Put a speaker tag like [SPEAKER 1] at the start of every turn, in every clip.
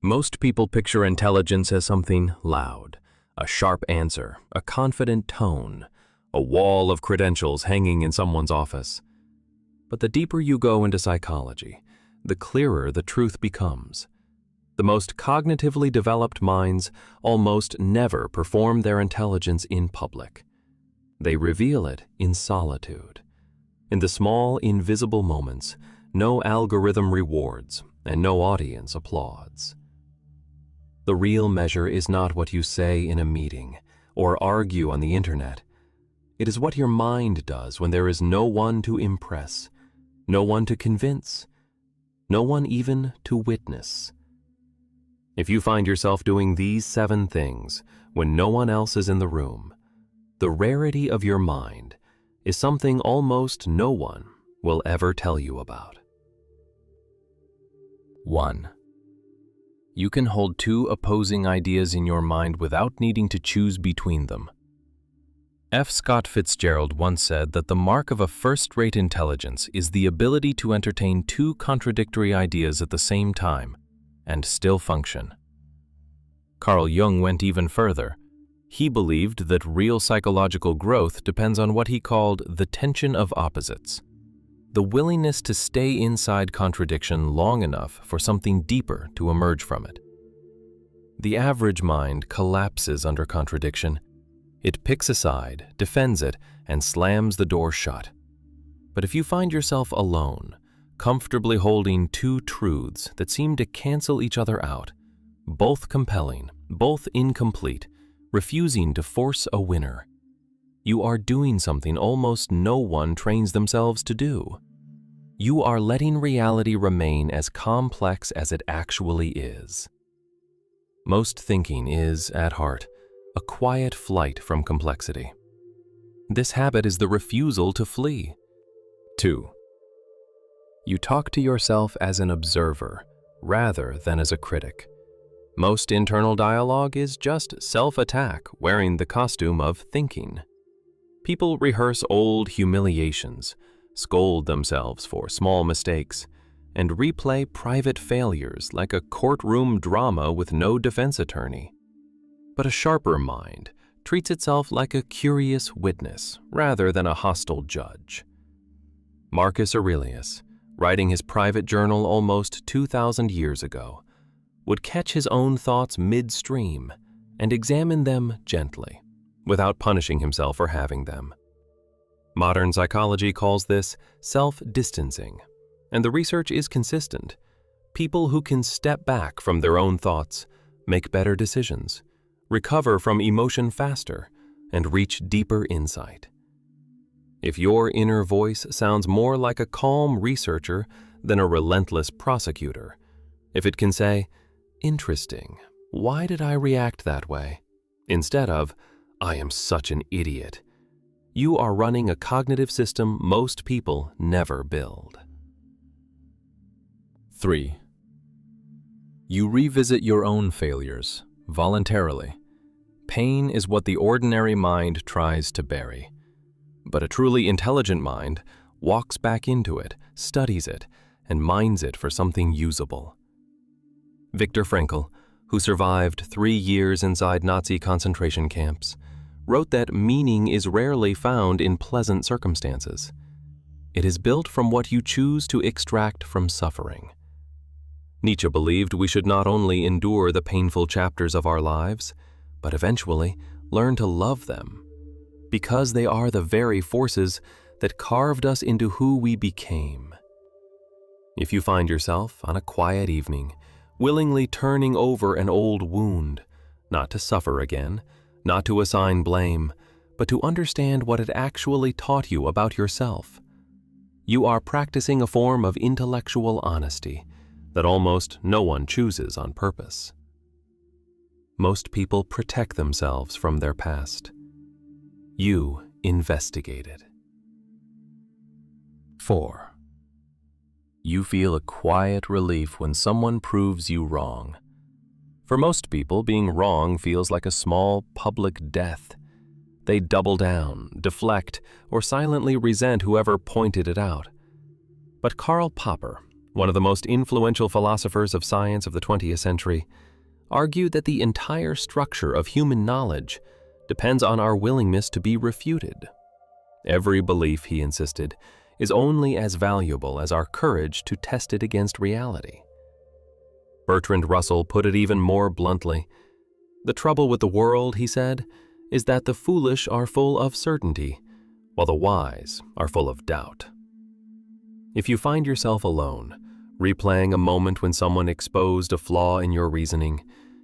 [SPEAKER 1] Most people picture intelligence as something loud, a sharp answer, a confident tone, a wall of credentials hanging in someone's office. But the deeper you go into psychology, the clearer the truth becomes. The most cognitively developed minds almost never perform their intelligence in public. They reveal it in solitude. In the small, invisible moments, no algorithm rewards and no audience applauds. The real measure is not what you say in a meeting or argue on the internet. It is what your mind does when there is no one to impress, no one to convince, no one even to witness. If you find yourself doing these 7 things when no one else is in the room, the rarity of your mind is something almost no one will ever tell you about. 1. You can hold 2 opposing ideas in your mind without needing to choose between them. F. Scott Fitzgerald once said that the mark of a first-rate intelligence is the ability to entertain 2 contradictory ideas at the same time and still function. Carl Jung went even further. He believed that real psychological growth depends on what he called the tension of opposites, the willingness to stay inside contradiction long enough for something deeper to emerge from it. The average mind collapses under contradiction. It picks a side, defends it, and slams the door shut. But if you find yourself alone, comfortably holding 2 truths that seem to cancel each other out, both compelling, both incomplete, refusing to force a winner, you are doing something almost no one trains themselves to do. You are letting reality remain as complex as it actually is. Most thinking is, at heart, a quiet flight from complexity. This habit is the refusal to flee. 2. You talk to yourself as an observer rather than as a critic. Most internal dialogue is just self-attack wearing the costume of thinking. People rehearse old humiliations, scold themselves for small mistakes, and replay private failures like a courtroom drama with no defense attorney. But a sharper mind treats itself like a curious witness rather than a hostile judge. Marcus Aurelius, writing his private journal almost 2,000 years ago, would catch his own thoughts midstream and examine them gently, without punishing himself for having them. Modern psychology calls this self-distancing, and the research is consistent. People who can step back from their own thoughts make better decisions, recover from emotion faster, and reach deeper insight. If your inner voice sounds more like a calm researcher than a relentless prosecutor, if it can say, "Interesting, why did I react that way?" instead of, "I am such an idiot," you are running a cognitive system most people never build. 3. You revisit your own failures voluntarily. Pain is what the ordinary mind tries to bury, but a truly intelligent mind walks back into it, studies it, and mines it for something usable. Viktor Frankl, who survived 3 years inside Nazi concentration camps, wrote that meaning is rarely found in pleasant circumstances. It is built from what you choose to extract from suffering. Nietzsche believed we should not only endure the painful chapters of our lives, but eventually learn to love them, because they are the very forces that carved us into who we became. If you find yourself on a quiet evening, willingly turning over an old wound, not to suffer again, not to assign blame, but to understand what it actually taught you about yourself, you are practicing a form of intellectual honesty that almost no one chooses on purpose. Most people protect themselves from their past. You investigate it. 4. You feel a quiet relief when someone proves you wrong. For most people, being wrong feels like a small public death. They double down, deflect, or silently resent whoever pointed it out. But Karl Popper, one of the most influential philosophers of science of the 20th century, argued that the entire structure of human knowledge depends on our willingness to be refuted. Every belief, he insisted, is only as valuable as our courage to test it against reality. Bertrand Russell put it even more bluntly. The trouble with the world, he said, is that the foolish are full of certainty, while the wise are full of doubt. If you find yourself alone, replaying a moment when someone exposed a flaw in your reasoning,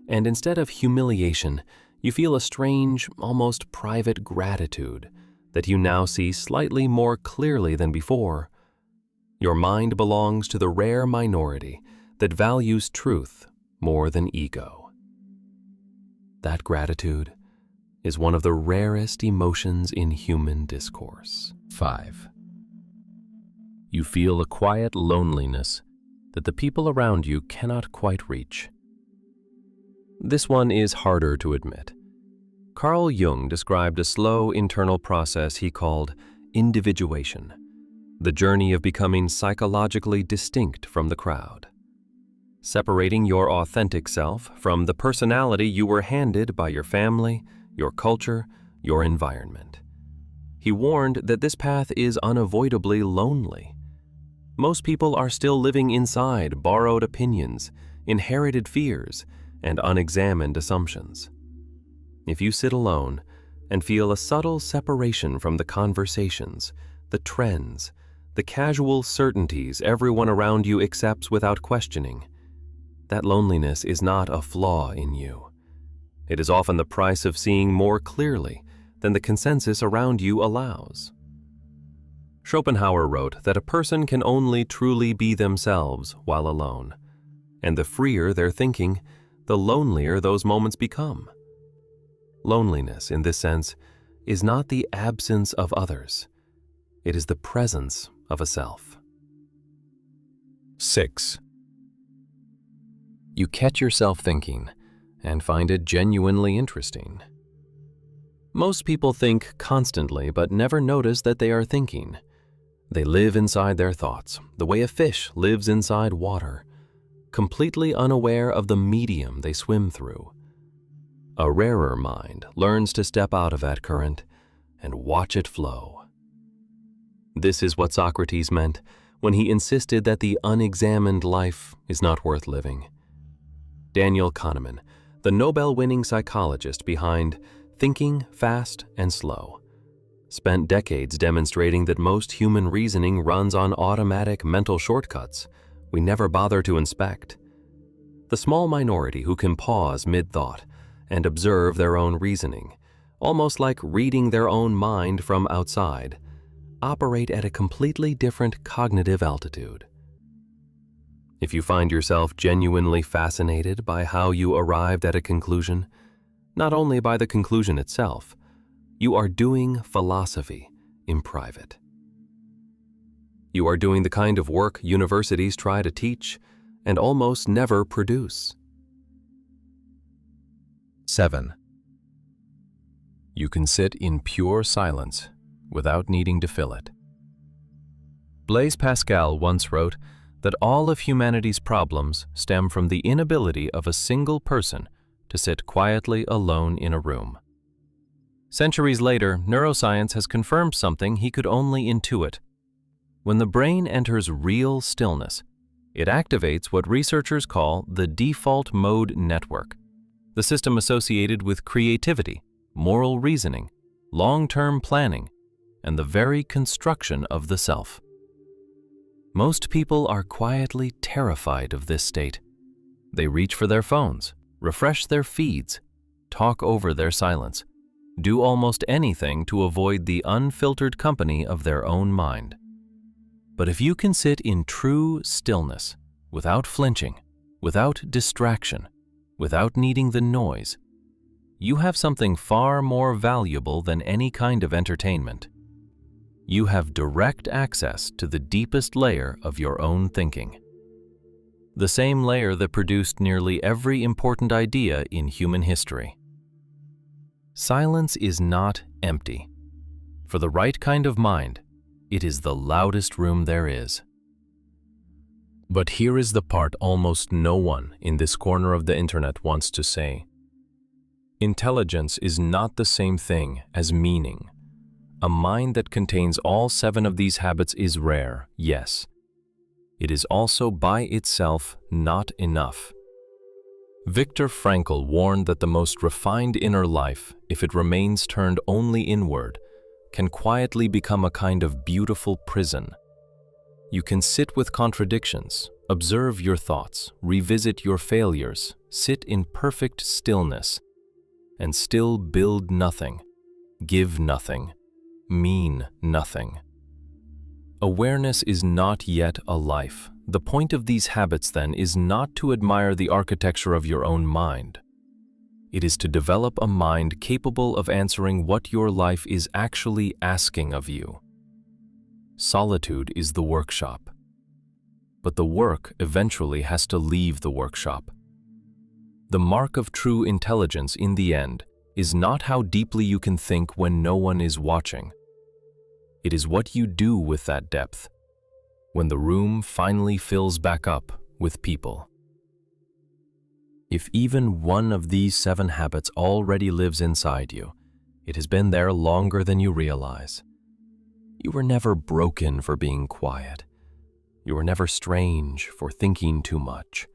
[SPEAKER 1] and instead of humiliation, you feel a strange, almost private gratitude that you now see slightly more clearly than before, your mind belongs to the rare minority that values truth more than ego. That gratitude is one of the rarest emotions in human discourse. 5. You feel a quiet loneliness that the people around you cannot quite reach. This one is harder to admit. Carl Jung described a slow internal process he called individuation, the journey of becoming psychologically distinct from the crowd, separating your authentic self from the personality you were handed by your family, your culture, your environment. He warned that this path is unavoidably lonely. Most people are still living inside borrowed opinions, inherited fears, and unexamined assumptions. If you sit alone and feel a subtle separation from the conversations, the trends, the casual certainties everyone around you accepts without questioning, that loneliness is not a flaw in you. It is often the price of seeing more clearly than the consensus around you allows. Schopenhauer wrote that a person can only truly be themselves while alone, and the freer their thinking, the lonelier those moments become. Loneliness, in this sense, is not the absence of others. It is the presence of a self. 6. You catch yourself thinking and find it genuinely interesting. Most people think constantly but never notice that they are thinking. They live inside their thoughts, the way a fish lives inside water, completely unaware of the medium they swim through. A rarer mind learns to step out of that current and watch it flow. This is what Socrates meant when he insisted that the unexamined life is not worth living. Daniel Kahneman, the Nobel-winning psychologist behind Thinking, Fast and Slow, spent decades demonstrating that most human reasoning runs on automatic mental shortcuts we never bother to inspect. The small minority who can pause mid-thought and observe their own reasoning, almost like reading their own mind from outside, operate at a completely different cognitive altitude. If you find yourself genuinely fascinated by how you arrived at a conclusion, not only by the conclusion itself, you are doing philosophy in private. You are doing the kind of work universities try to teach and almost never produce. 7. You can sit in pure silence without needing to fill it. Blaise Pascal once wrote that all of humanity's problems stem from the inability of a single person to sit quietly alone in a room. Centuries later, neuroscience has confirmed something he could only intuit. When the brain enters real stillness, it activates what researchers call the default mode network, the system associated with creativity, moral reasoning, long-term planning, and the very construction of the self. Most people are quietly terrified of this state. They reach for their phones, refresh their feeds, talk over their silence, do almost anything to avoid the unfiltered company of their own mind. But if you can sit in true stillness, without flinching, without distraction, without needing the noise, you have something far more valuable than any kind of entertainment. You have direct access to the deepest layer of your own thinking, the same layer that produced nearly every important idea in human history. Silence is not empty. For the right kind of mind, it is the loudest room there is. But here is the part almost no one in this corner of the internet wants to say. Intelligence is not the same thing as meaning. A mind that contains all 7 of these habits is rare, yes. It is also by itself not enough. Viktor Frankl warned that the most refined inner life, if it remains turned only inward, can quietly become a kind of beautiful prison. You can sit with contradictions, observe your thoughts, revisit your failures, sit in perfect stillness, and still build nothing, give nothing, mean nothing. Awareness is not yet a life. The point of these habits, then, is not to admire the architecture of your own mind. It is to develop a mind capable of answering what your life is actually asking of you. Solitude is the workshop. But the work eventually has to leave the workshop. The mark of true intelligence, in the end, is not how deeply you can think when no one is watching. It is what you do with that depth, when the room finally fills back up with people. If even one of these 7 habits already lives inside you, it has been there longer than you realize. You were never broken for being quiet. You were never strange for thinking too much.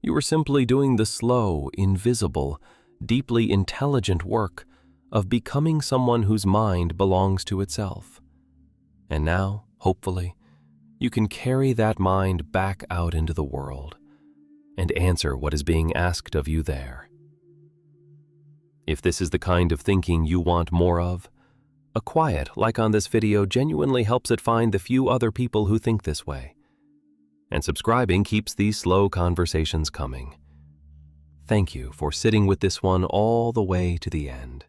[SPEAKER 1] You were simply doing the slow, invisible, deeply intelligent work of becoming someone whose mind belongs to itself. And now, hopefully, you can carry that mind back out into the world and answer what is being asked of you there. If this is the kind of thinking you want more of, a quiet like on this video genuinely helps it find the few other people who think this way. And subscribing keeps these slow conversations coming. Thank you for sitting with this one all the way to the end.